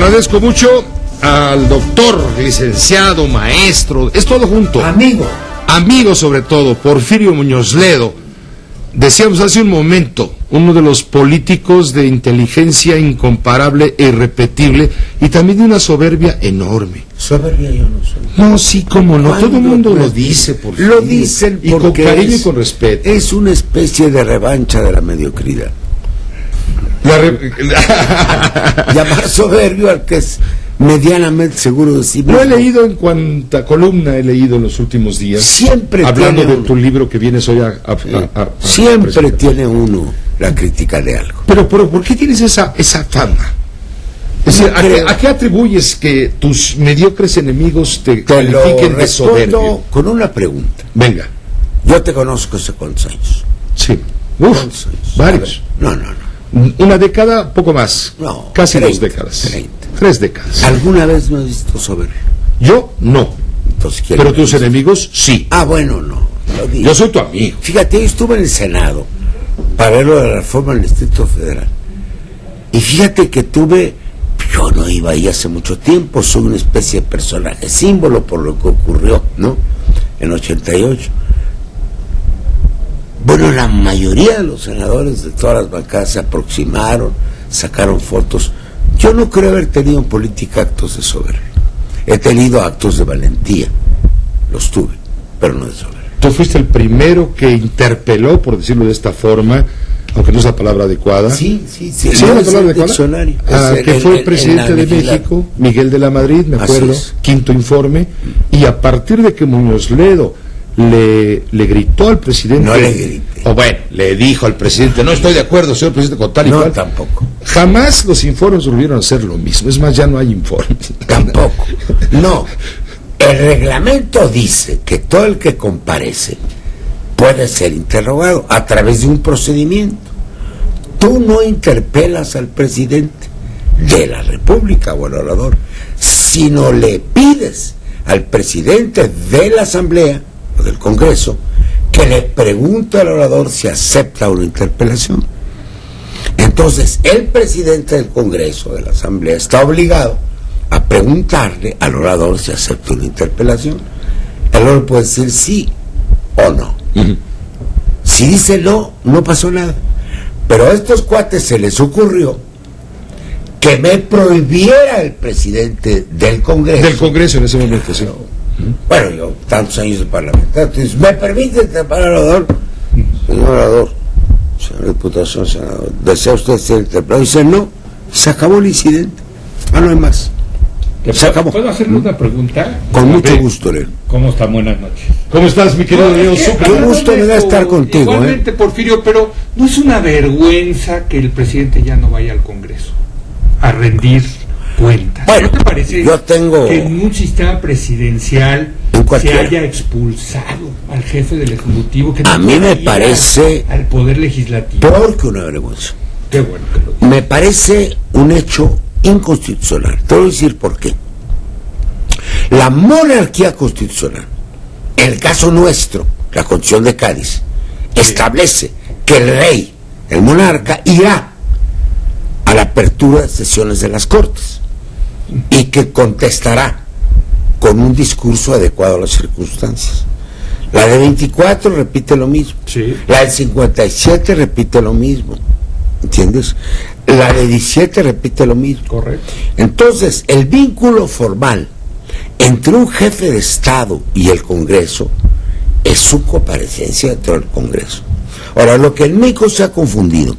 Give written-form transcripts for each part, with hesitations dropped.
agradezco mucho al doctor, licenciado, maestro, es todo junto. Amigo sobre todo, Porfirio Muñoz Ledo. Decíamos hace un momento, uno de los políticos de inteligencia incomparable e irrepetible y también de una soberbia enorme. Soberbia yo no soy. No, sí, cómo no, todo el mundo lo dice, por lo dicen y con cariño y con respeto. Es una especie de revancha de la mediocridad. Llamar soberbio al que es medianamente seguro de sí mismo. Lo he leído en cuanta columna he leído en los últimos días. Siempre hablando tiene de tu libro que vienes hoy a siempre tiene uno la crítica de algo. Pero ¿por qué tienes esa fama? Es decir, ¿a qué atribuyes que tus mediocres enemigos te califiquen de soberbio? Con una pregunta. Venga. Yo te conozco hace cuántos años. Sí. Uf, varios. No. Una década, poco más. No. Casi 30, 2 décadas. 30. 3 décadas. ¿Alguna vez me has visto soberbio? Yo no. Entonces, pero tus enemigos sí. Bueno, no. Yo soy tu amigo. Fíjate, yo estuve en el Senado para ver lo de la reforma del Distrito Federal. Y fíjate que yo no iba ahí hace mucho tiempo, soy una especie de personaje símbolo por lo que ocurrió, ¿no? En 88. Bueno, la mayoría de los senadores de todas las bancadas se aproximaron, sacaron fotos. Yo no creo haber tenido en política actos de soberbia. He tenido actos de valentía, los tuve, pero no de soberbia. Tú fuiste el primero que interpeló, por decirlo de esta forma, aunque no es la palabra adecuada. Sí. ¿Sí es la palabra adecuada? Diccionario. Que fue el presidente de México, Miguel de la Madrid, me acuerdo, quinto informe, y a partir de que Muñoz Ledo le gritó al presidente. No le grité. Le dijo al presidente, no estoy de acuerdo, señor presidente, con tal y cual. No, tampoco. Jamás los informes volvieron a hacer lo mismo. Es más, ya no hay informes. Tampoco. No. El reglamento dice que todo el que comparece puede ser interrogado a través de un procedimiento. Tú no interpelas al presidente de la República o al orador, sino le pides al presidente de la Asamblea o del Congreso que le pregunte al orador si acepta una interpelación. Entonces, el presidente del Congreso, de la Asamblea, está obligado a preguntarle al orador si acepta una interpelación. El orador puede decir sí o no. Si dice no, no pasó nada. Pero a estos cuates se les ocurrió que me prohibiera el presidente del Congreso. Del Congreso en ese momento, sí. Bueno, yo tantos años de parlamentario, entonces, ¿me permite interpelar al orador? Señor orador, señor diputación, senador, ¿desea usted ser interpelado? Dice no, se acabó el incidente. No hay más. Se acabó. ¿Puedo hacerle una pregunta? Con mucho gusto, Leo. ¿Cómo está? Buenas noches. ¿Cómo estás, mi querido Leo? Qué gusto me da estar contigo. Igualmente, Porfirio, pero ¿no es una vergüenza que el presidente ya no vaya al Congreso a rendir cuentas? Bueno, ¿no te parece yo tengo que en un sistema presidencial se haya expulsado al jefe del Ejecutivo? Que no a mí me parece al Poder Legislativo. Peor que una vergüenza. Qué bueno que lo dices. Me parece un hecho inconstitucional. Te voy a decir por qué. La monarquía constitucional, en el caso nuestro, la Constitución de Cádiz, establece que el rey, el monarca, irá a la apertura de sesiones de las Cortes y que contestará con un discurso adecuado a las circunstancias. La de 24 repite lo mismo. Sí. La del 57 repite lo mismo. ¿Entiendes? La de 17 repite lo mismo. Correcto. Entonces, el vínculo formal entre un jefe de Estado y el Congreso es su comparecencia dentro del Congreso. Ahora, lo que en México se ha confundido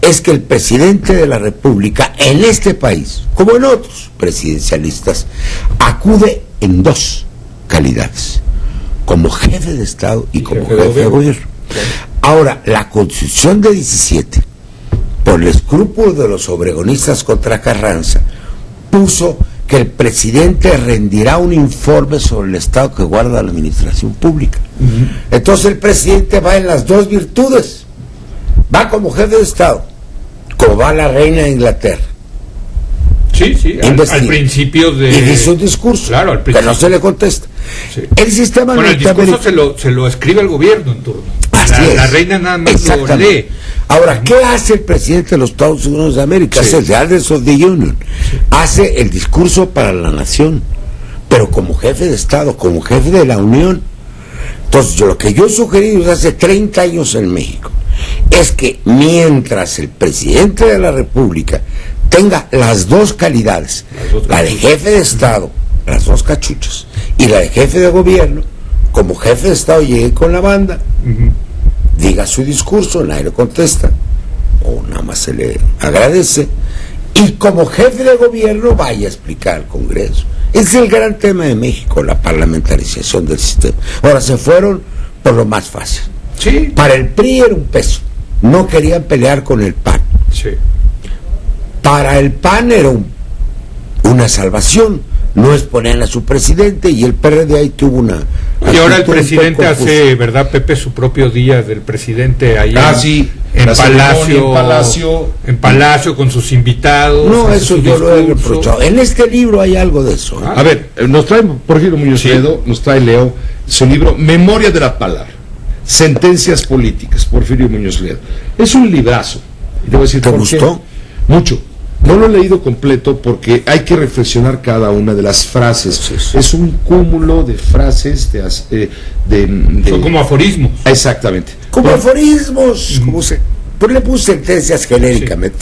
es que el presidente de la República en este país, como en otros presidencialistas, acude en dos calidades: como jefe de Estado y como jefe de gobierno. Ahora, la Constitución de 17, por el escrúpulo de los obregonistas contra Carranza, puso que el presidente rendirá un informe sobre el estado que guarda la administración pública. Entonces el presidente va en las dos virtudes. Va como jefe de Estado, como va la reina de Inglaterra. Sí, al principio de... Y dice un discurso, claro, al principio, que no se le contesta. Sí. El sistema el discurso norteamericano se lo escribe el gobierno en turno. Hasta La reina nada más lo lee. Ahora, ¿qué hace el presidente de los Estados Unidos de América? Hace el Address of the Union, hace el discurso para la nación, pero como jefe de Estado, como jefe de la Unión. Entonces, lo que yo he sugerido desde hace 30 años en México es que mientras el presidente de la República tenga las dos calidades, la de jefe de Estado, las dos cachuchas, y la de jefe de gobierno, como jefe de Estado llegue con la banda, diga su discurso, nadie le contesta, o nada más se le agradece, y como jefe de gobierno vaya a explicar al Congreso. Es el gran tema de México, la parlamentarización del sistema. Ahora se fueron por lo más fácil. Sí. Para el PRI era un peso, no querían pelear con el PAN. Sí. Para el PAN era una salvación, no exponían a su presidente, y el PRD ahí tuvo una... Y ahora el presidente hace, ¿verdad, Pepe, su propio día del presidente ahí en Palacio con sus invitados? No, eso yo lo he reprochado. En este libro hay algo de eso. A ver, nos trae Porfirio Muñoz Ledo, nos trae Leo su libro Memoria de la Palabra, Sentencias Políticas, Porfirio Muñoz Ledo. Es un librazo. Y te voy a decir, ¿te gustó? Mucho. No lo he leído completo porque hay que reflexionar cada una de las frases. Sí. Es un cúmulo de frases son como aforismos. Exactamente. Como aforismos, pues le puse sentencias genéricamente.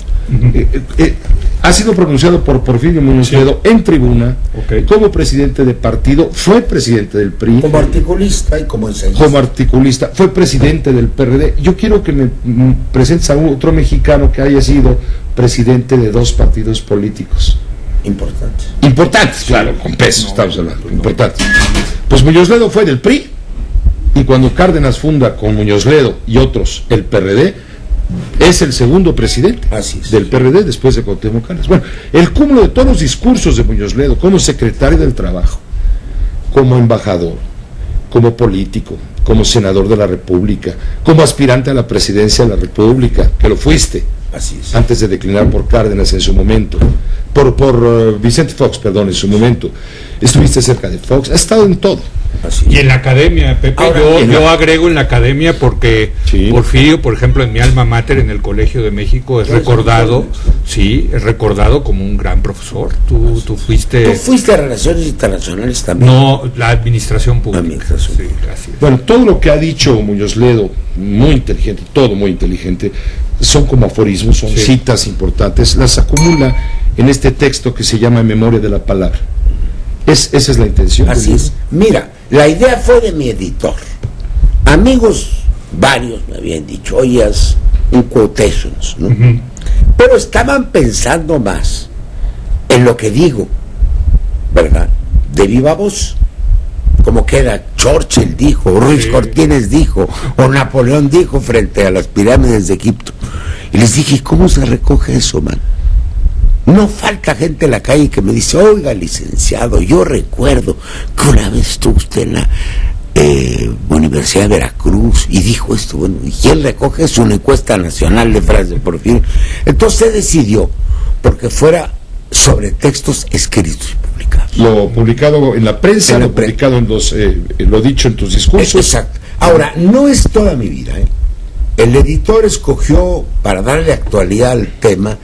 Ha sido pronunciado por Porfirio Muñoz Ledo en tribuna, como presidente de partido, fue presidente del PRI. Como articulista y como ensayista. Como articulista, fue presidente del PRD. Yo quiero que me presentes a otro mexicano que haya sido presidente de dos partidos políticos. Importantes, claro, con peso estamos hablando, importantes. Pues Muñoz Ledo fue del PRI, y cuando Cárdenas funda con Muñoz Ledo y otros el PRD, es el segundo presidente del PRD después de Cuauhtémoc Cárdenas. Bueno, el cúmulo de todos los discursos de Muñoz Ledo como secretario del Trabajo, como embajador, como político, como senador de la República, como aspirante a la presidencia de la República, que lo fuiste antes de declinar por Cárdenas en su momento, por Vicente Fox, perdón, en su momento. Estuviste cerca de Fox, has estado en todo. Y en la academia, Pepe, yo agrego en la academia porque Porfirio, por ejemplo, en mi alma mater, en el Colegio de México, es recordado como un gran profesor. Tú fuiste a Relaciones Internacionales también. No, la administración pública. Bueno, todo lo que ha dicho Muñoz Ledo, muy inteligente, todo muy inteligente, son como aforismos, son citas importantes, las acumula en este texto que se llama Memoria de la Palabra. Esa es la intención. Así es. Mira, la idea fue de mi editor. Amigos varios me habían dicho, oye, haz un quotations, ¿no? Pero estaban pensando más en lo que digo, ¿verdad? De viva voz. Como que era Churchill dijo, o Ruiz Cortines dijo, o Napoleón dijo frente a las pirámides de Egipto. Y les dije, ¿cómo se recoge eso, man? No falta gente en la calle que me dice, oiga, licenciado, yo recuerdo que una vez estuvo usted en la Universidad de Veracruz y dijo esto, bueno, y él recoge eso, una encuesta nacional de frases de Porfirio. Entonces se decidió porque fuera sobre textos escritos y publicados. Lo publicado en la prensa, lo publicado en los, lo dicho en tus discursos. Exacto. Ahora, no es toda mi vida, ¿eh? El editor escogió, para darle actualidad al tema,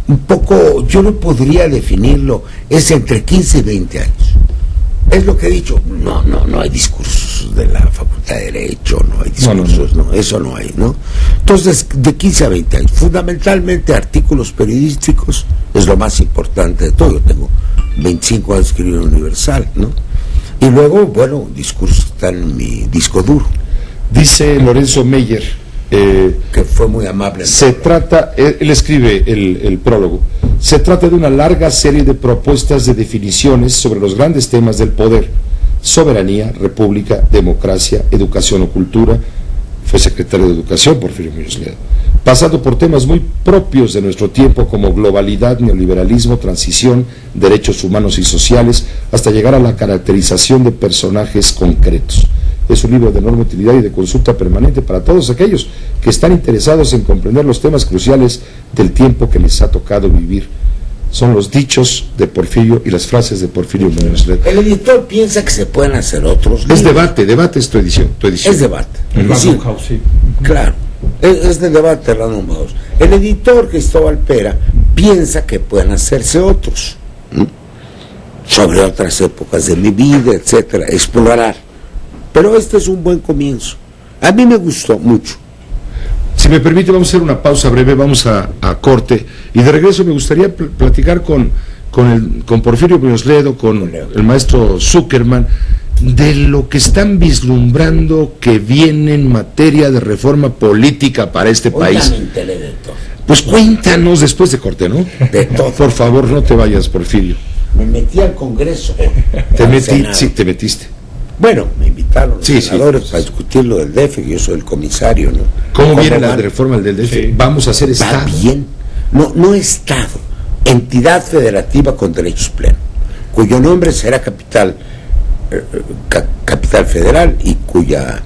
un poco, yo no podría definirlo, es entre 15 y 20 años. Es lo que he dicho, no hay discursos de la Facultad de Derecho, no hay discursos, no, eso no hay, ¿no? Entonces, de 15 a 20 años, fundamentalmente artículos periodísticos es lo más importante de todo. Yo tengo 25 años escribiendo en Universal, ¿no? Y luego, bueno, discursos que están en mi disco duro. Dice Lorenzo Meyer, que fue muy amable. Él escribe el prólogo. Se trata de una larga serie de propuestas de definiciones sobre los grandes temas del poder: soberanía, república, democracia, educación o cultura. Fue secretario de Educación Porfirio Muñoz Ledo, pasando por temas muy propios de nuestro tiempo como globalidad, neoliberalismo, transición, derechos humanos y sociales, hasta llegar a la caracterización de personajes concretos. Es un libro de enorme utilidad y de consulta permanente para todos aquellos que están interesados en comprender los temas cruciales del tiempo que les ha tocado vivir. Son los dichos de Porfirio y las frases de Porfirio Muñoz Ledo. El editor piensa que se pueden hacer otros libros. Es debate es tu edición. Es debate. Claro, es del debate de la número 2. El editor Cristóbal Pera piensa que pueden hacerse otros, ¿no? Sobre otras épocas de mi vida, etcétera, explorar. Pero este es un buen comienzo. A mí me gustó mucho. Si me permite, vamos a hacer una pausa breve, vamos a corte, y de regreso me gustaría platicar con Porfirio Muñoz Ledo, con el maestro Zuckerman, de lo que están vislumbrando que viene en materia de reforma política para este país. Pues cuéntanos después de corte, ¿no? De todo. Por favor, no te vayas, Porfirio. Me metí al Congreso. Sí, te metiste. Bueno, me invitaron los senadores para discutir lo del DF, que yo soy el comisario, ¿no? ¿Cómo viene la reforma del DF? Sí. Vamos a hacer Estado. Va bien. No Estado, entidad federativa con derechos plenos, cuyo nombre será capital federal y cuya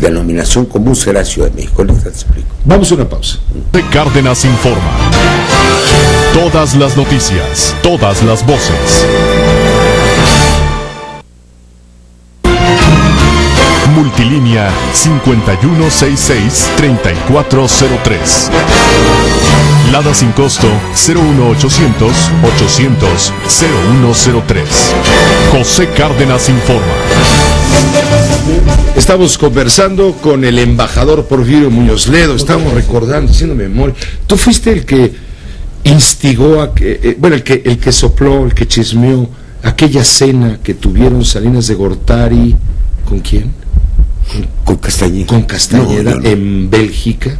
denominación común será Ciudad de México. Te explico. Vamos a una pausa. Cárdenas informa. Todas las noticias, todas las voces. Multilínea 5166-3403. Lada sin costo 01800-800-0103. José Cárdenas informa. Estamos conversando con el embajador Porfirio Muñoz Ledo, estamos recordando, haciendo memoria. Tú fuiste el que instigó a que, el que sopló, el que chismeó aquella cena que tuvieron Salinas de Gortari, ¿con quién? Con Castañeda. Con Castañeda no. En Bélgica.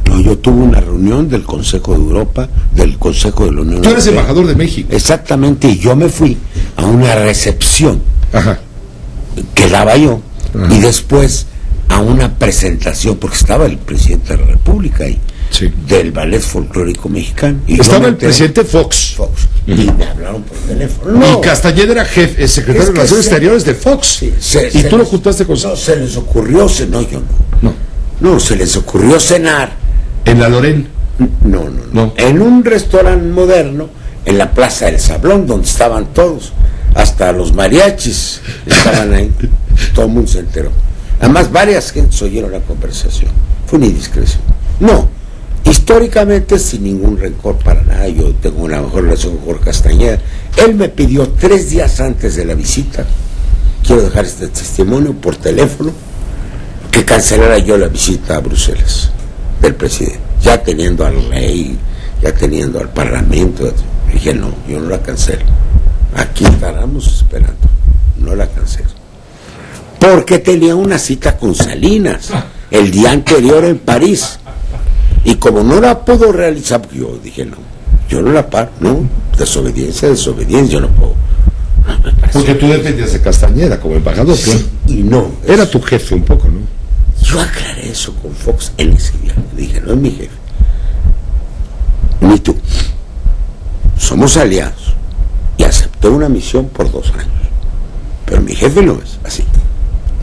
No, yo tuve una reunión del Consejo de Europa, del Consejo de la Unión Europea. Tú eres embajador de México. Exactamente, y yo me fui a una recepción. Ajá. Que daba yo. Ajá. Y después a una presentación, porque estaba el presidente de la República ahí, sí, del Ballet Folclórico Mexicano. Y estaba el presidente Fox. Y me hablaron por teléfono. No. Y Castañeda era jefe, secretario de Relaciones Exteriores de Fox. Sí, y tú lo juntaste con... No, se les ocurrió cenar. No, se les ocurrió cenar. ¿En la Lorén? No. En un restaurante moderno, en la Plaza del Sablón, donde estaban todos. Hasta los mariachis estaban ahí. Todo el mundo se enteró. Además, varias gentes oyeron la conversación. Fue una indiscreción. No, históricamente, sin ningún rencor para nada, yo tengo una mejor relación con Jorge Castañeda. Él me pidió 3 días antes de la visita, quiero dejar este testimonio por teléfono, que cancelara yo la visita a Bruselas del presidente, ya teniendo al rey, ya teniendo al parlamento. Dije, no, yo no la cancelo. Aquí estábamos esperando, no la cancelo. Porque tenía una cita con Salinas el día anterior en París. Y como no la puedo realizar, yo dije, no, yo no la paro, no, desobediencia, yo no puedo. Porque tú dependías de Castañeda como embajador, sí, ¿no? Y no. Era tu jefe un poco, ¿no? Yo aclaré eso con Fox en ese viaje. Dije, no es mi jefe, ni tú. Somos aliados. Y aceptó una misión por 2 años. Pero mi jefe no es así.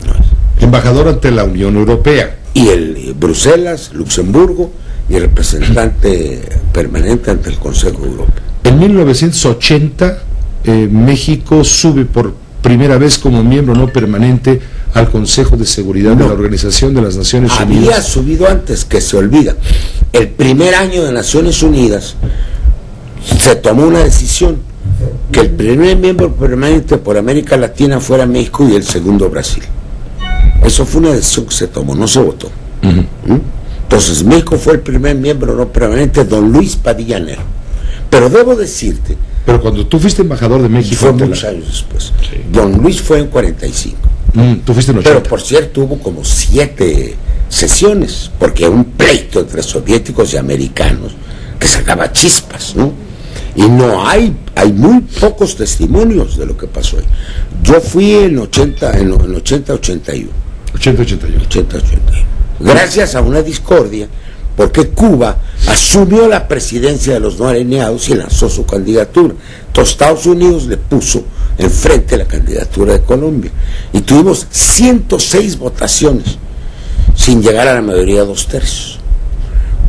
No es. Embajador ante la Unión Europea. Y el Bruselas, Luxemburgo, y el representante permanente ante el Consejo de Europa. En 1980, México sube por primera vez como miembro no permanente al Consejo de Seguridad de la Organización de las Naciones Unidas. Había subido antes, que se olvida. El primer año de Naciones Unidas se tomó una decisión, que el primer miembro permanente por América Latina fuera México y el segundo Brasil. Eso fue una decisión que se tomó, no se votó. Entonces México fue el primer miembro no permanente, don Luis Padilla Nero. Pero debo decirte... Pero cuando tú fuiste embajador de México... Fue muchos años después. Sí. Don Luis fue en 45. Tú fuiste en 80. Pero por cierto hubo como 7 sesiones, porque un pleito entre soviéticos y americanos que sacaba chispas, ¿no? Y no hay muy pocos testimonios de lo que pasó ahí. Yo fui en 80-81. Gracias a una discordia, porque Cuba asumió la presidencia de los no alineados y lanzó su candidatura. Entonces Estados Unidos le puso enfrente la candidatura de Colombia. Y tuvimos 106 votaciones, sin llegar a la mayoría de 2/3.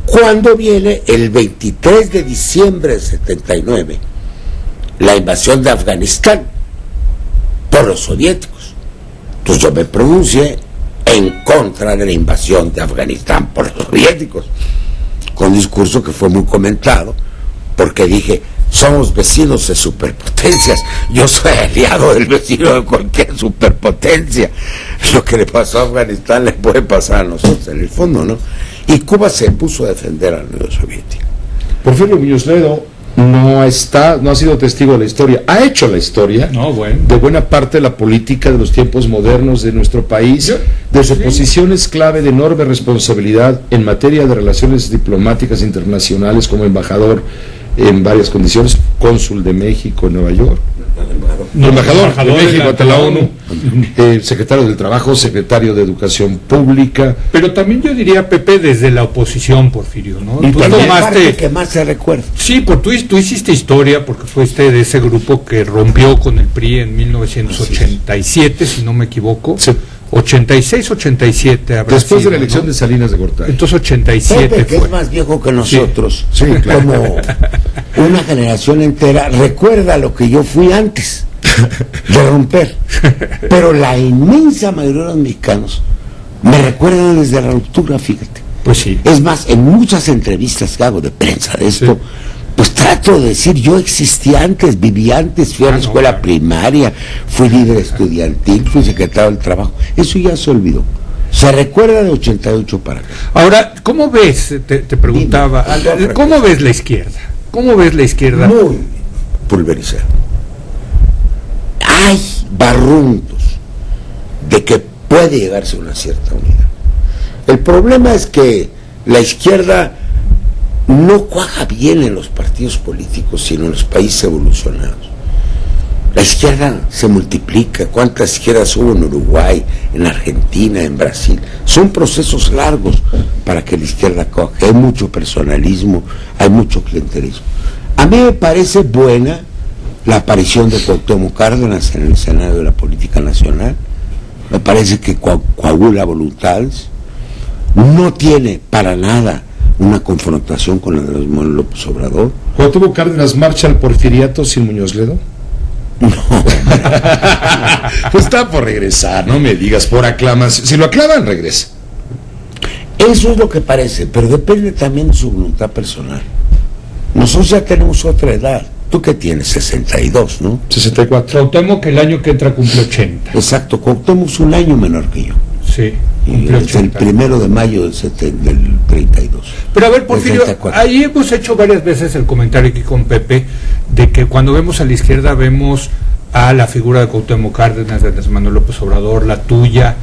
Cuando viene el 23 de diciembre de 79, la invasión de Afganistán por los soviéticos. Entonces yo me pronuncié en contra de la invasión de Afganistán por los soviéticos, con un discurso que fue muy comentado, porque dije, somos vecinos de superpotencias, yo soy aliado del vecino de cualquier superpotencia, lo que le pasó a Afganistán le puede pasar a nosotros en el fondo, ¿no? Y Cuba se puso a defender a la Unión Soviética. Porfirio Muñoz Ledo no ha sido testigo de la historia, ha hecho la historia de buena parte de la política de los tiempos modernos de nuestro país, desde posiciones clave de enorme responsabilidad en materia de relaciones diplomáticas internacionales, como embajador en varias condiciones, cónsul de México en Nueva York, embajador de México ante la ONU, secretario del Trabajo, secretario de Educación Pública. Pero también yo diría, Pepe, desde la oposición, Porfirio, ¿no? Y tú tomaste que más se recuerda. Sí, porque tú hiciste historia, porque fuiste de ese grupo que rompió con el PRI en 1987, si no me equivoco. Sí. 86, 87 habrá después sido, de la elección, ¿no?, de Salinas de Gortari. Entonces 87 Pepe, que fue. es más viejo que nosotros, sí, claro, como una generación entera, recuerda lo que yo fui antes de romper, pero la inmensa mayoría de los mexicanos me recuerdan desde la ruptura, fíjate. Pues sí. Es más, en muchas entrevistas que hago de prensa de esto, pues trato de decir, yo existí antes, viví antes, fui a la escuela primaria, fui líder estudiantil, fui secretario del Trabajo. Eso ya se olvidó. Se recuerda de 88 para acá. Ahora, ¿cómo ves, te preguntaba, cómo ves la izquierda? ¿Cómo ves la izquierda? Muy pulverizada. Hay barruntos de que puede llegarse a una cierta unidad. El problema es que la izquierda no cuaja bien en los partidos políticos, sino en los países evolucionados. La izquierda se multiplica. ¿Cuántas izquierdas hubo en Uruguay, en Argentina, en Brasil? Son procesos largos para que la izquierda coja. Hay mucho personalismo, hay mucho clientelismo. A mí me parece buena la aparición de Cuauhtémoc Cárdenas en el escenario de la política nacional. Me parece que coagula voluntades. No tiene para nada una confrontación con Andrés Manuel López Obrador. ¿Cuauhtémoc Cárdenas marcha al porfiriato sin Muñoz Ledo? No. Pues está por regresar, no me digas, por aclamación. Si lo aclaman, regresa. Eso es lo que parece, pero depende también de su voluntad personal. Nosotros ya tenemos otra edad. ¿Tú qué tienes? 62, ¿no? 64. Cuauhtémoc que el año que entra cumple 80. Exacto, Cuauhtémoc es un año menor que yo. Sí. Es el 1 de mayo del 32. Pero a ver, Porfirio, ahí hemos hecho varias veces el comentario aquí con Pepe de que cuando vemos a la izquierda vemos a la figura de Cuauhtémoc Cárdenas, de Andrés Manuel López Obrador, la tuya.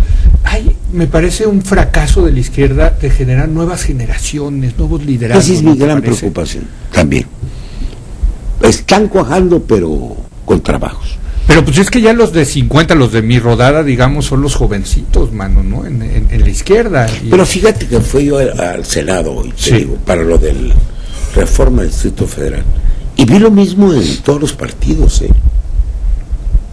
Ay, me parece un fracaso de la izquierda de generar nuevas generaciones, nuevos liderazgos. Esa es mi gran preocupación también. Están cuajando, pero con trabajos. Pero pues es que ya los de 50, los de mi rodada, digamos, son los jovencitos, mano, ¿no? En la izquierda. Pero fíjate que fui yo al Senado hoy, te digo, para lo del reforma del Distrito Federal. Y vi lo mismo en todos los partidos,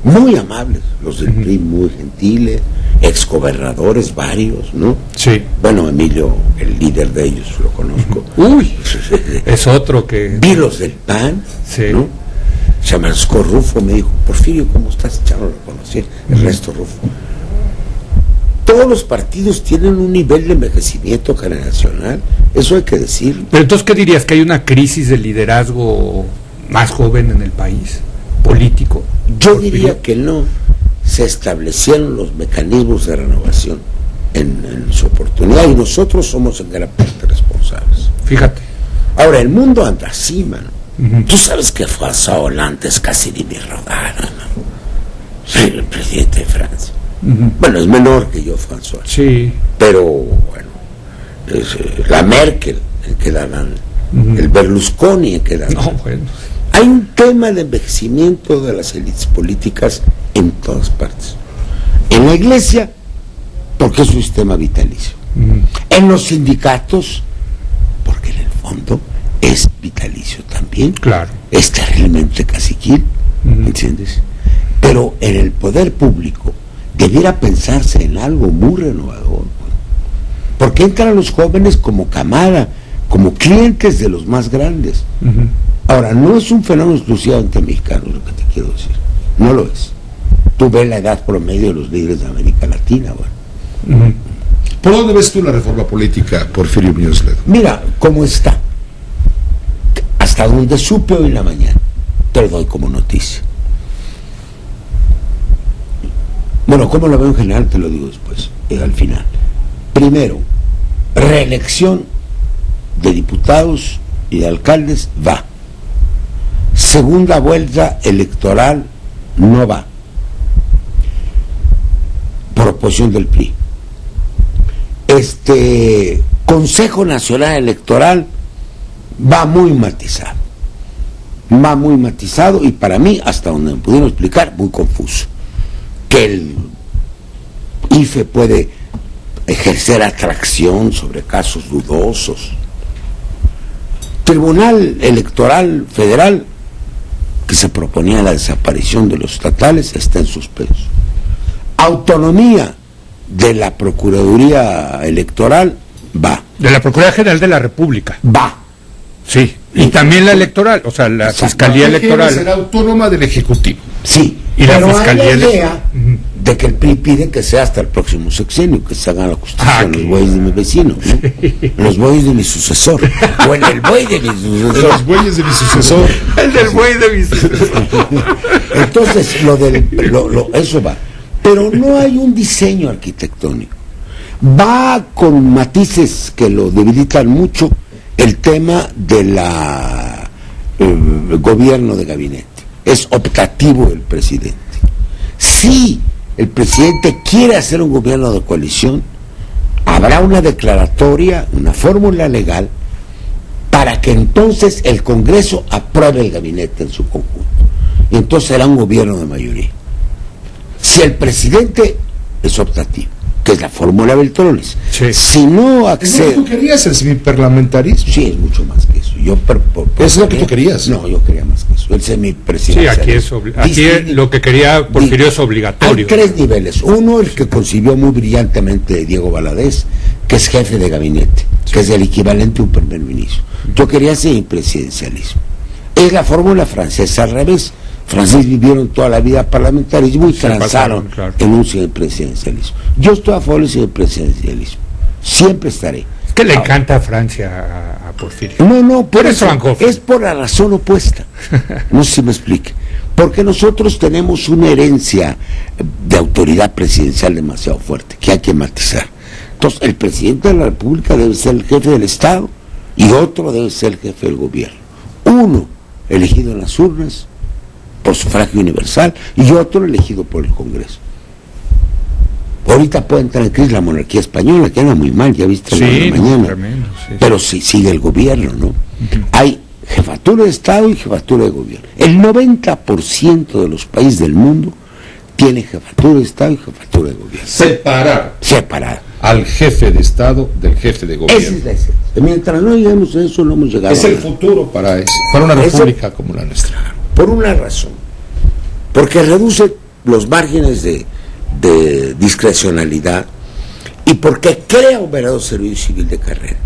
muy amables, los del PRI muy gentiles, exgobernadores varios, ¿no? Sí. Bueno, Emilio, el líder de ellos, lo conozco. Uy, es otro que... Vi los del PAN, sí, ¿no? Se llama Rufo, me dijo, Porfirio, ¿cómo estás? Ya no lo conocí, Ernesto Rufo. Todos los partidos tienen un nivel de envejecimiento generacional, eso hay que decir. Pero entonces, ¿qué dirías? ¿Que hay una crisis de liderazgo más joven en el país, político? Yo diría que no. Se establecieron los mecanismos de renovación en su oportunidad y nosotros somos en gran parte responsables. Fíjate. Ahora, el mundo anda así, mano. Tú sabes que François Hollande es casi de mi rodada, ¿no? Sí, el presidente de Francia. Bueno, es menor que yo, François. Sí. Pero, bueno, es, la Merkel, el que dan, el Berlusconi, el que dan. No, bueno. Hay un tema de envejecimiento de las élites políticas en todas partes. En la iglesia, porque es un sistema vitalicio. En los sindicatos, porque en el fondo es vitalicio también. Claro. Es terriblemente caciquil, ¿entiendes? Pero en el poder público debiera pensarse en algo muy renovador, porque entran los jóvenes como camada, como clientes de los más grandes. Ahora, no es un fenómeno exclusivamente mexicano lo que te quiero decir, no lo es. Tú ves la edad promedio de los líderes de América Latina, bueno. ¿Por dónde ves tú la reforma política, Porfirio Muñoz Ledo? Mira cómo está. Hasta donde supe hoy en la mañana, te lo doy como noticia. Bueno, ¿cómo lo veo en general? Te lo digo después, al final. Primero, reelección de diputados y de alcaldes va. Segunda vuelta electoral no va. Por oposición del PRI. Consejo Nacional Electoral va muy matizado. Va muy matizado y para mí, hasta donde me pudieron explicar, muy confuso. Que el IFE puede ejercer atracción sobre casos dudosos. Tribunal Electoral Federal, que se proponía la desaparición de los estatales, está en suspenso. Autonomía de la Procuraduría Electoral va. De la Procuraduría General de la República. Va. Sí. Y también la electoral, o sea, la Fiscalía Electoral. Será autónoma del Ejecutivo. Sí. Y pero la Fiscalía hay la idea de que el PRI pide que sea hasta el próximo sexenio, que se haga la justicia en los bueyes de mi vecino, ¿no? Los bueyes de mi sucesor. O en el buey de mi sucesor. Los bueyes de mi sucesor. El del buey de mi sucesor. Entonces, eso va. Pero no hay un diseño arquitectónico. Va con matices que lo debilitan mucho el tema de la gobierno de gabinete. Es optativo el presidente. Si el presidente quiere hacer un gobierno de coalición, habrá una declaratoria, una fórmula legal, para que entonces el Congreso apruebe el gabinete en su conjunto. Y entonces será un gobierno de mayoría. Si el presidente es optativo, que es la fórmula Beltrones, sí. Si no accede... ¿Es lo que tú querías, el semiparlamentarismo? Sí, es mucho más que eso. ¿Es lo que tú querías? No, yo quería más que eso. El semipresidencialismo. Sí, aquí lo que quería Porfirio es obligatorio. Hay tres niveles. Uno, el que concibió muy brillantemente Diego Valadez, que es jefe de gabinete, que es el equivalente a un primer ministro. Yo quería semipresidencialismo. Es la fórmula francesa al revés. Franceses vivieron toda la vida parlamentarismo y transaron en un semipresidencialismo. Yo estoy a favor del semipresidencialismo. Siempre estaré. Es que le encanta a Francia a Porfirio. No, por eso Francófono. es por la razón opuesta. No sé si me explique. Porque nosotros tenemos una herencia de autoridad presidencial demasiado fuerte, que hay que matizar. Entonces, el presidente de la República debe ser el jefe del Estado y otro debe ser el jefe del gobierno. Uno, elegido en las urnas, por sufragio universal, y otro elegido por el Congreso. Ahorita puede entrar en crisis la monarquía española, que anda muy mal, ya viste la mañana. Tremendo, sí. Pero sí sigue el gobierno, ¿no? Hay jefatura de Estado y jefatura de gobierno. El 90% de los países del mundo tiene jefatura de Estado y jefatura de gobierno. Separar al jefe de Estado del jefe de gobierno. Esa es la esencia. Mientras no lleguemos a eso, no hemos llegado. Es el futuro para una república como la nuestra. Por una razón, porque reduce los márgenes de discrecionalidad y porque crea un verdadero servicio civil de carrera.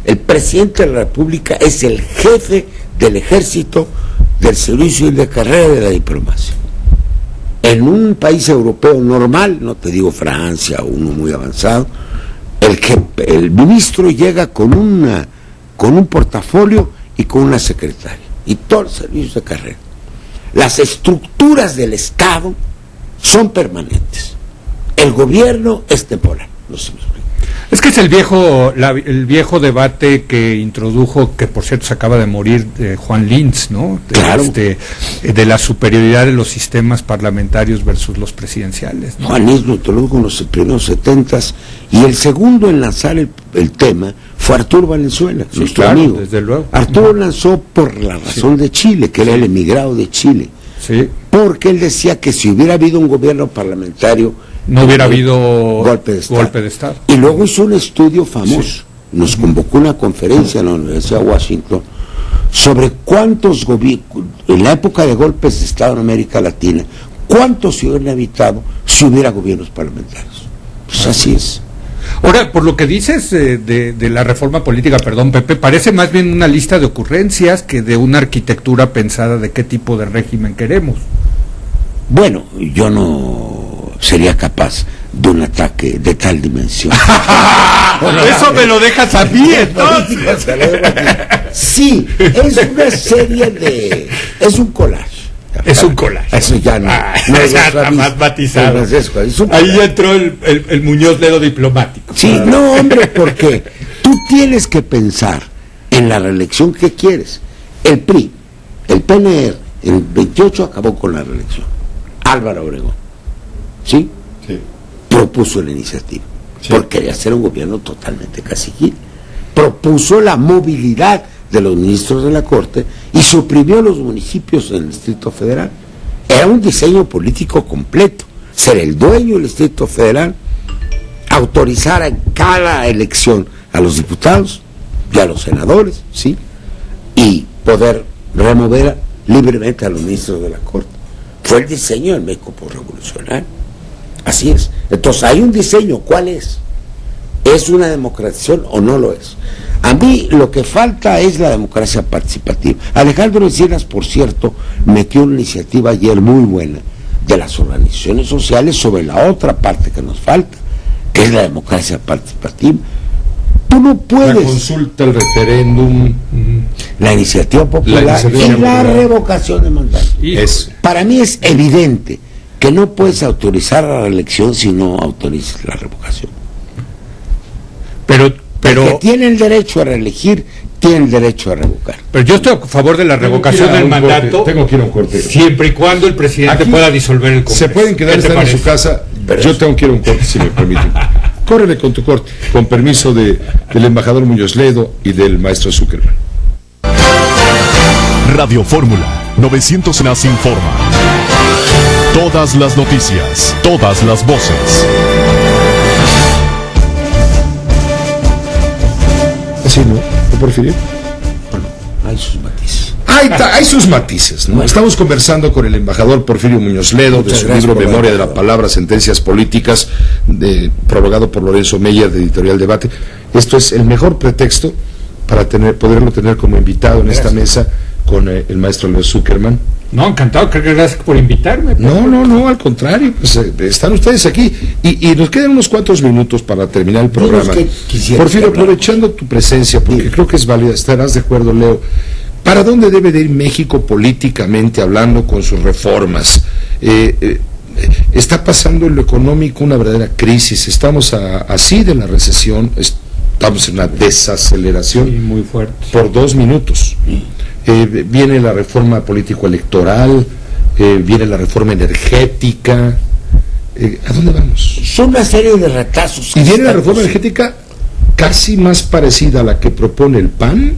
El presidente de la República es el jefe del ejército, del servicio civil de carrera, de la diplomacia. En un país europeo normal, no te digo Francia o uno muy avanzado, el ministro llega con un portafolio y con una secretaria y todo el servicio de carrera. Las estructuras del Estado son permanentes. El gobierno es temporal. No se me explica. Es que es el viejo debate que introdujo, que por cierto se acaba de morir, Juan Linz, ¿no? Claro. De la superioridad de los sistemas parlamentarios versus los presidenciales, ¿no? Juan Linz lo introdujo en los primeros 70s y el segundo en lanzar el tema fue Arturo Valenzuela, nuestro amigo. Desde luego. Arturo lanzó por la razón de Chile, que era el emigrado de Chile. Sí. Porque él decía que si hubiera habido un gobierno parlamentario, no hubiera habido golpe de Estado. Y luego hizo un estudio famoso, nos convocó a una conferencia en la Universidad de Washington sobre cuántos en la época de golpes de Estado en América Latina, cuántos se hubieran evitado si hubiera gobiernos parlamentarios. Pues así es. Ahora, por lo que dices de la reforma política, perdón, Pepe, parece más bien una lista de ocurrencias que de una arquitectura pensada de qué tipo de régimen queremos. Bueno, yo no sería capaz de un ataque de tal dimensión. Eso me lo dejas a mí, entonces. Sí, es una serie de... es un collage. Es un collage. Eso ya no. Ya está más matizado. Ahí ya entró el Muñoz Ledo diplomático. Sí, no, hombre, porque tú tienes que pensar en la reelección que quieres. El PRI, el PNR, el 28 acabó con la reelección. Álvaro Obregón, ¿sí? Sí. Propuso la iniciativa, sí, porque quería hacer un gobierno totalmente caciquil. Propuso la movilidad de los ministros de la Corte y suprimió los municipios en el Distrito Federal. Era un diseño político completo. Ser el dueño del Distrito Federal, autorizar en cada elección a los diputados y a los senadores, ¿sí? Y poder remover libremente a los ministros de la Corte. Fue el diseño del México postrevolucionario. Así es. Entonces hay un diseño. ¿Cuál es? ¿Es una democratización o no lo es? A mí lo que falta es la democracia participativa. Alejandro Encinas, por cierto, metió una iniciativa ayer muy buena de las organizaciones sociales sobre la otra parte que nos falta, que es la democracia participativa. Tú no puedes... La consulta, el referéndum, la iniciativa popular y la revocación de mandato. Para mí es evidente que no puedes autorizar la reelección si no autorizas la revocación. Pero porque tienen derecho a reelegir, tienen derecho a revocar. Pero yo estoy a favor de la revocación del mandato. Tengo que ir a un corte. Siempre y cuando el presidente pueda disolver el Congreso. Se pueden quedar en su casa. Pero yo tengo que ir a un corte, si me permiten. Córrele con tu corte, con permiso del embajador Muñoz Ledo y del maestro Zuckerman. Radio Fórmula 900 nas informa. Todas las noticias, todas las voces. Así, ¿no? ¿No, Porfirio? Bueno, hay sus matices. Hay sus matices, ¿no? Bueno. Estamos conversando con el embajador Porfirio Muñoz Ledo de su libro Memoria de la Palabra, Sentencias Políticas, prologado por Lorenzo Meyer de Editorial Debate. Esto es el mejor pretexto para poderlo tener como invitado en esta mesa con el maestro Leo Zuckerman. No, encantado, gracias por invitarme. No, al contrario, pues están ustedes aquí y nos quedan unos cuantos minutos para terminar el programa. Porfirio, aprovechando tu presencia, porque creo que es válida, estarás de acuerdo, Leo. ¿Para dónde debe de ir México políticamente hablando con sus reformas? Está pasando en lo económico una verdadera crisis, estamos así de la recesión, estamos en una desaceleración, sí, muy fuerte, por 2 minutos. Viene la reforma político-electoral, viene la reforma energética. ¿A dónde vamos? Son una serie de retazos. Y viene la reforma energética casi más parecida a la que propone el PAN,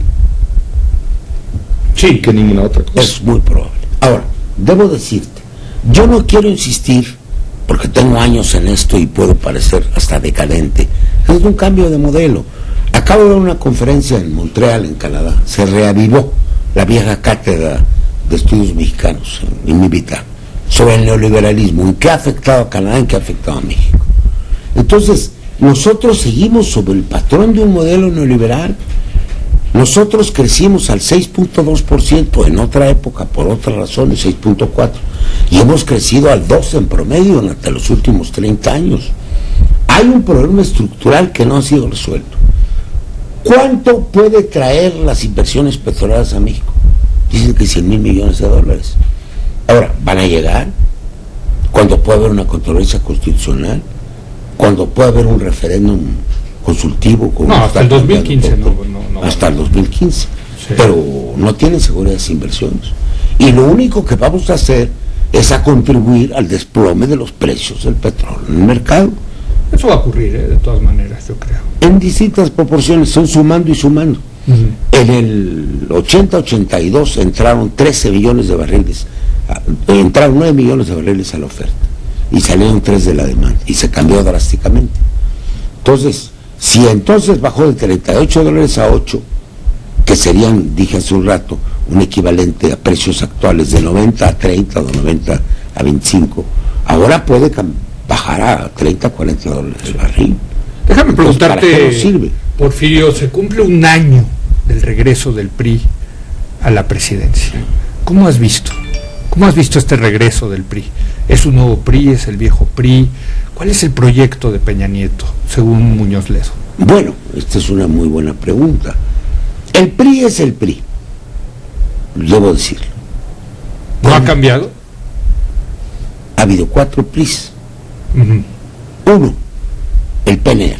sí, que ninguna otra cosa. Es muy probable. Ahora, debo decirte, yo no quiero insistir, porque tengo años en esto y puedo parecer hasta decadente, es un cambio de modelo. Acabo de ver una conferencia en Montreal, en Canadá, se reavivó la vieja cátedra de estudios mexicanos en MIVITA sobre el neoliberalismo, en qué ha afectado a Canadá, en qué ha afectado a México. Entonces, nosotros seguimos sobre el patrón de un modelo neoliberal. Nosotros crecimos al 6.2% en otra época, por otras razones, 6.4%, y hemos crecido al 2% en promedio hasta los últimos 30 años. Hay un problema estructural que no ha sido resuelto. ¿Cuánto puede traer las inversiones petroleras a México? Dicen que $100,000 millones. Ahora, ¿van a llegar? Cuando puede haber una controversia constitucional, cuando puede haber un referéndum consultivo. No, hasta el 2015. Hasta el 2015. Sí. Pero no tienen seguridad de esas inversiones. Y lo único que vamos a hacer es a contribuir al desplome de los precios del petróleo en el mercado. Eso va a ocurrir, de todas maneras, yo creo. En distintas proporciones, son sumando y sumando. En el 80-82 entraron 13 millones de barriles, entraron 9 millones de barriles a la oferta, y salieron 3 de la demanda, y se cambió drásticamente. Entonces, si entonces bajó de $38 a 8, que serían, dije hace un rato, un equivalente a precios actuales de 90 a 30 o de 90 a 25, ahora puede bajar a $30, $40 el barril. Déjame preguntarte, sirve? Porfirio, se cumple un año del regreso del PRI a la presidencia. ¿Cómo has visto este regreso del PRI? ¿Es un nuevo PRI? ¿Es el viejo PRI? ¿Cuál es el proyecto de Peña Nieto, según Muñoz Ledo? Bueno, esta es una muy buena pregunta. El PRI es el PRI, debo decirlo. ¿No ha cambiado? Ha habido 4 PRIs. Uh-huh. 1, el PNR,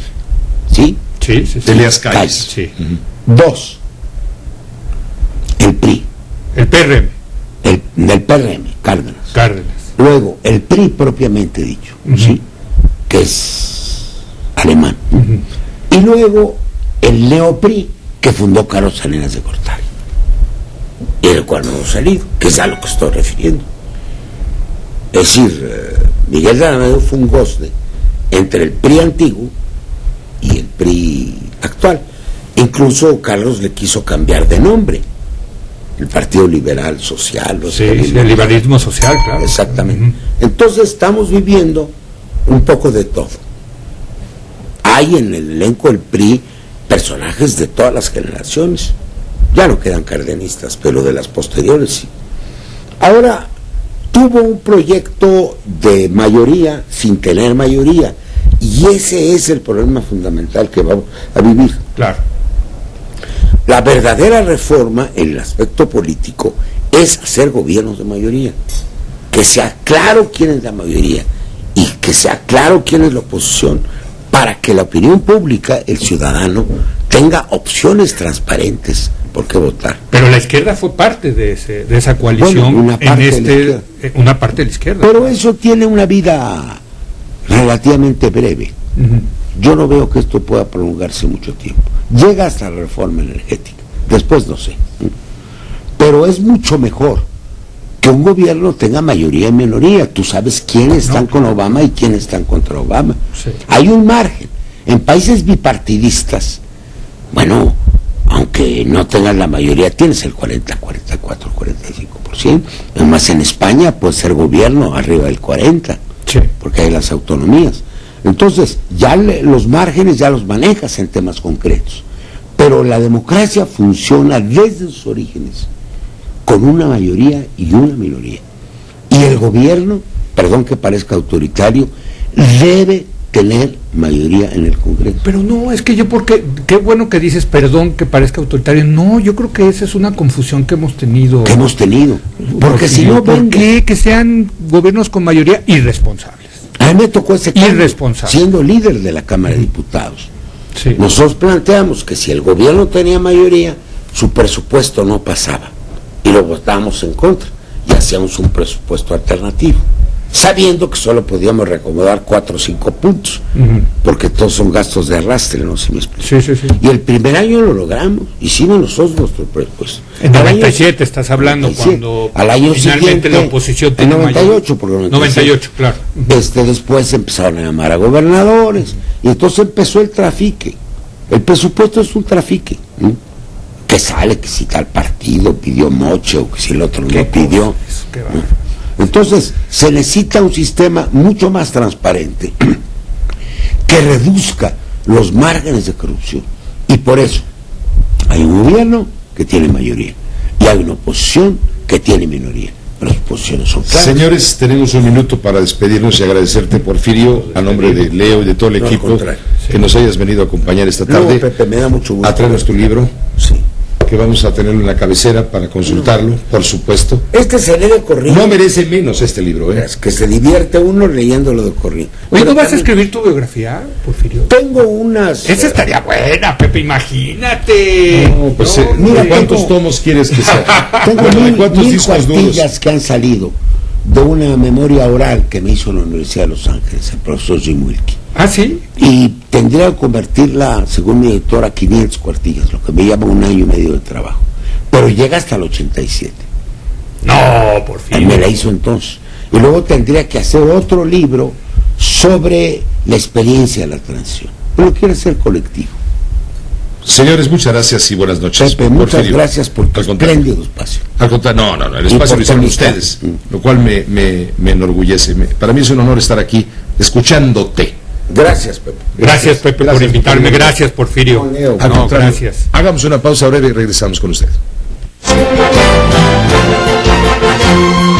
¿sí? Sí. Elías Calles. Sí. Uh-huh. 2, el PRI. El PRM. Del PRM, Cárdenas. Luego, el PRI propiamente dicho, uh-huh. ¿sí? Que es alemán. Uh-huh. Y luego, el NeoPRI, que fundó Carlos Salinas de Gortari, y el cual no hemos salido, que es a lo que estoy refiriendo. Es decir, Miguel de la Madrid fue un gozne entre el PRI antiguo y el PRI actual. Incluso Carlos le quiso cambiar de nombre. El Partido Liberal Social. El liberalismo social, claro. Exactamente. Uh-huh. Entonces estamos viviendo un poco de todo. Hay en el elenco del PRI personajes de todas las generaciones. Ya no quedan cardenistas, pero de las posteriores sí. Ahora, tuvo un proyecto de mayoría sin tener mayoría, y ese es el problema fundamental que vamos a vivir. Claro. La verdadera reforma en el aspecto político es hacer gobiernos de mayoría, que sea claro quién es la mayoría y que sea claro quién es la oposición, para que la opinión pública, el ciudadano, tenga opciones transparentes por qué votar. Pero la izquierda fue parte de esa coalición, bueno, una parte de la izquierda. Pero eso tiene una vida relativamente breve. Uh-huh. Yo no veo que esto pueda prolongarse mucho tiempo. Llega hasta la reforma energética, después no sé. Pero es mucho mejor que un gobierno tenga mayoría y minoría. Tú sabes quiénes están con Obama y quiénes están contra Obama. Sí. Hay un margen. En países bipartidistas, bueno, aunque no tengas la mayoría, tienes el 40, 44, 45%. Además, en España puede ser gobierno arriba del 40%, sí, porque hay las autonomías. Entonces, ya los márgenes ya los manejas en temas concretos. Pero la democracia funciona desde sus orígenes con una mayoría y una minoría. Y el gobierno, perdón que parezca autoritario, debe tener mayoría en el Congreso. Pero no, es que qué bueno que dices, perdón que parezca autoritario. No, yo creo que esa es una confusión que hemos tenido. Porque si no, ¿por qué que sean gobiernos con mayoría irresponsables? A mí me tocó ese cambio, irresponsable, siendo líder de la Cámara de Diputados. Sí. Nosotros planteamos que si el gobierno tenía mayoría, su presupuesto no pasaba, y lo votábamos en contra, y hacíamos un presupuesto alternativo, sabiendo que solo podíamos reacomodar 4 o 5 puntos, uh-huh, porque todos son gastos de arrastre, no sé si me explico. Sí. Y el primer año lo logramos, hicimos nosotros nuestro presupuesto. En 97 estás hablando, 97, cuando al año finalmente siguiente, la oposición en 98, por 98, claro. Después empezaron a llamar a gobernadores, y entonces empezó el trafique. El presupuesto es un trafique, ¿no? Que sale, que si tal partido pidió moche, o que si el otro no pidió. ¿no? Entonces, se necesita un sistema mucho más transparente que reduzca los márgenes de corrupción. Y por eso, hay un gobierno que tiene mayoría y hay una oposición que tiene minoría. Las posiciones son claras. Señores, tenemos un minuto para despedirnos y agradecerte, Porfirio, a nombre de Leo y de todo el equipo, que nos hayas venido a acompañar esta tarde. No, Pepe, me da mucho gusto. A traernos tu libro. Sí. Que vamos a tenerlo en la cabecera para consultarlo, por supuesto. Se lee de corrido. No merece menos este libro, ¿eh? Es que se divierte uno leyéndolo de corrido. Oye, ¿tú vas a escribir tu biografía, Porfirio? Tengo unas... Esa estaría buena, Pepe, imagínate. No, pues mira, ¿cuántos tomos quieres que sea? Tengo 1000 cuartillas que han salido de una memoria oral que me hizo en la Universidad de Los Ángeles, el profesor Jim Wilkie. ¿Ah, sí? Y tendría que convertirla, según mi editor, a 500 cuartillas, lo que me lleva 1 año y medio de trabajo. Pero llega hasta el 87. No, por fin. Me la hizo entonces. Y luego tendría que hacer otro libro sobre la experiencia de la transición. Pero quiero hacer colectivo. Señores, muchas gracias y buenas noches. Pepe, muchas gracias por tu espléndido espacio. Al contrario, no, el espacio lo hicieron ustedes, lo cual me enorgullece. Para mí es un honor estar aquí escuchándote. Gracias, Pepe. Gracias, Pepe, por invitarme. Gracias, Porfirio. Gracias. Hagamos una pausa breve y regresamos con usted.